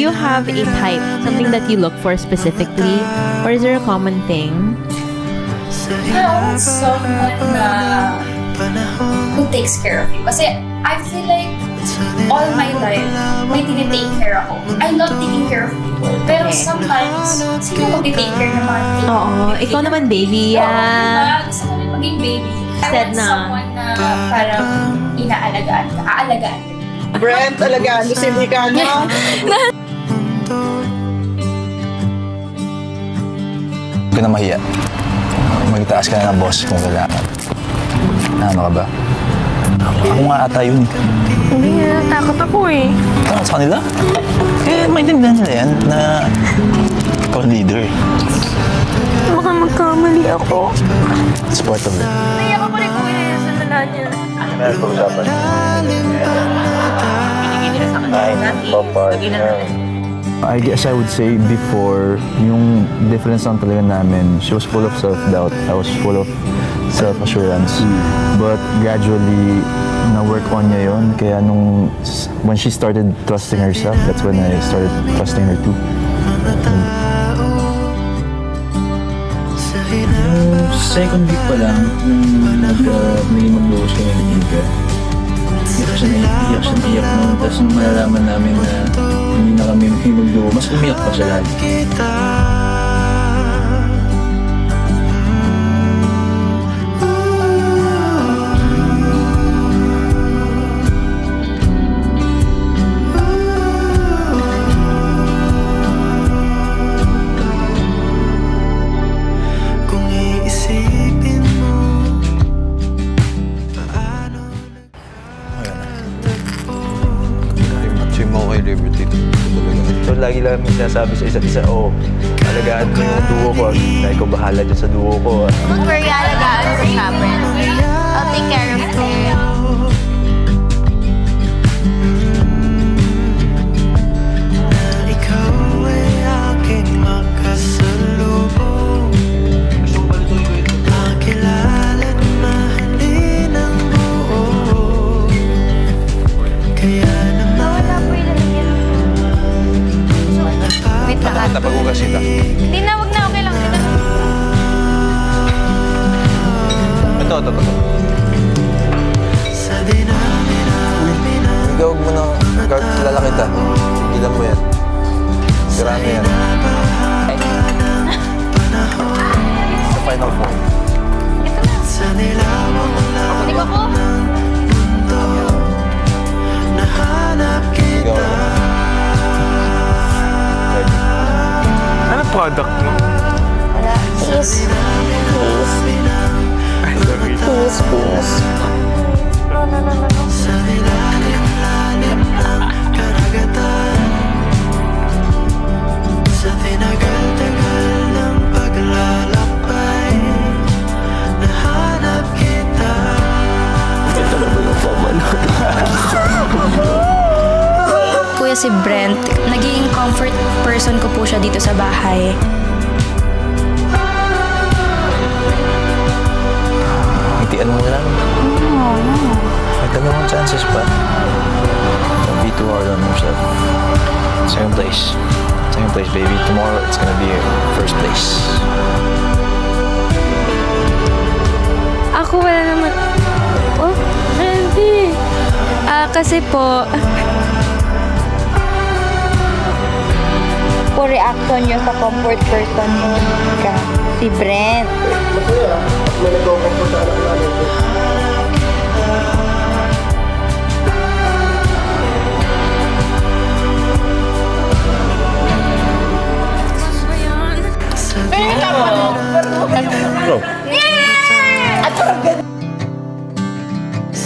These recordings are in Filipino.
Do you have a type, something that you look for specifically? Or is there a common thing? Someone na who takes care of you. Kasi I feel like all my life, may tinitake care ako. I love taking care of people. Pero Okay. sometimes, sino mag-take care ng mga things? Oo, ikaw naman, baby. Oo, Yeah. diba? Gusto ko rin maging baby. I Said want na. someone na parang inaalagaan ka, aalagaan ka. Brent, alagaan mo si Mika, no? Huwag ka na mahiya. Magtaas ka na ng boss kung kailangan. Ano ka ba? Ako nga ata yun. Hindi, natakot ako eh. Takot sa kanila? Eh, maintindihan nila yan na ikaw ang leader. Baka magkamali ako. It's part of it. Naiyak ako rin ko eh, sa lala niya. Meron pag-usapan. Ay, partner. I guess I would say before, yung difference lang talaga namin, she was full of self-doubt. I was full of self-assurance. But gradually, na-work on niya yun. Kaya when she started trusting herself, that's when I started trusting her too. Yung second week pa lang, may mag-lose kami ng Inka. Iyak siya naiyak nun. Tapos nung malalaman namin na hindi na kami may mag-duo, mas umiyak pa siya lagi. So, lagi lang kami sinasabi sa isa't isa, alagaan mo yung duo ko. Dahil ko bahala dyan sa duo ko. Very alagaan ko siya, Brent. I'll take care of her. Wait lang. Napagugas kita. Hindi na, wag na. Okay lang. Ito. Ikaw mo na, kilala kita. Ilan mo yan. Siraan mo yan. Sa final form. Hindi ko po. Ikaw na. Ready? Ano product mo? Wala. Please. Please. I love you. Please, please. No. Kuya si Brent, naging comfort person ko po siya dito sa bahay. Hitian mo lang. May dalawang chances pa. Don't be too hard on yourself. Second place. Second place, baby. Tomorrow, it's gonna be first place. Ako wala naman. Oh, hindi. Kasi po, po reaction niyo sa comfort person mo ka, si Brent.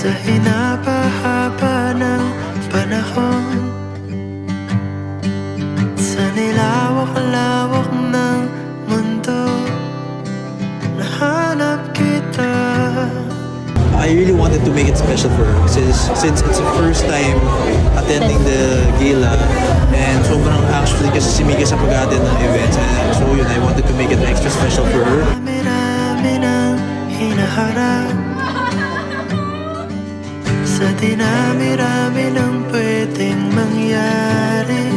Sa hinapahaba ng panahon, sa nilawak-lawak ng mundo, nahanap kita. I really wanted to make it special for her since it's the first time attending the gala, and sobrang actually kasi si Mika sa pag-attend ng events, and so yun, I wanted to make it extra special for her. Marami nang hinaharap sa dinami-rami ng pwedeng mangyari.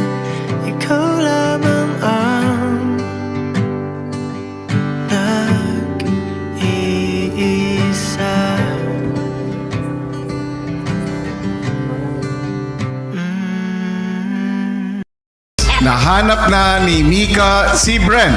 nahanap na ni Mika si Brent.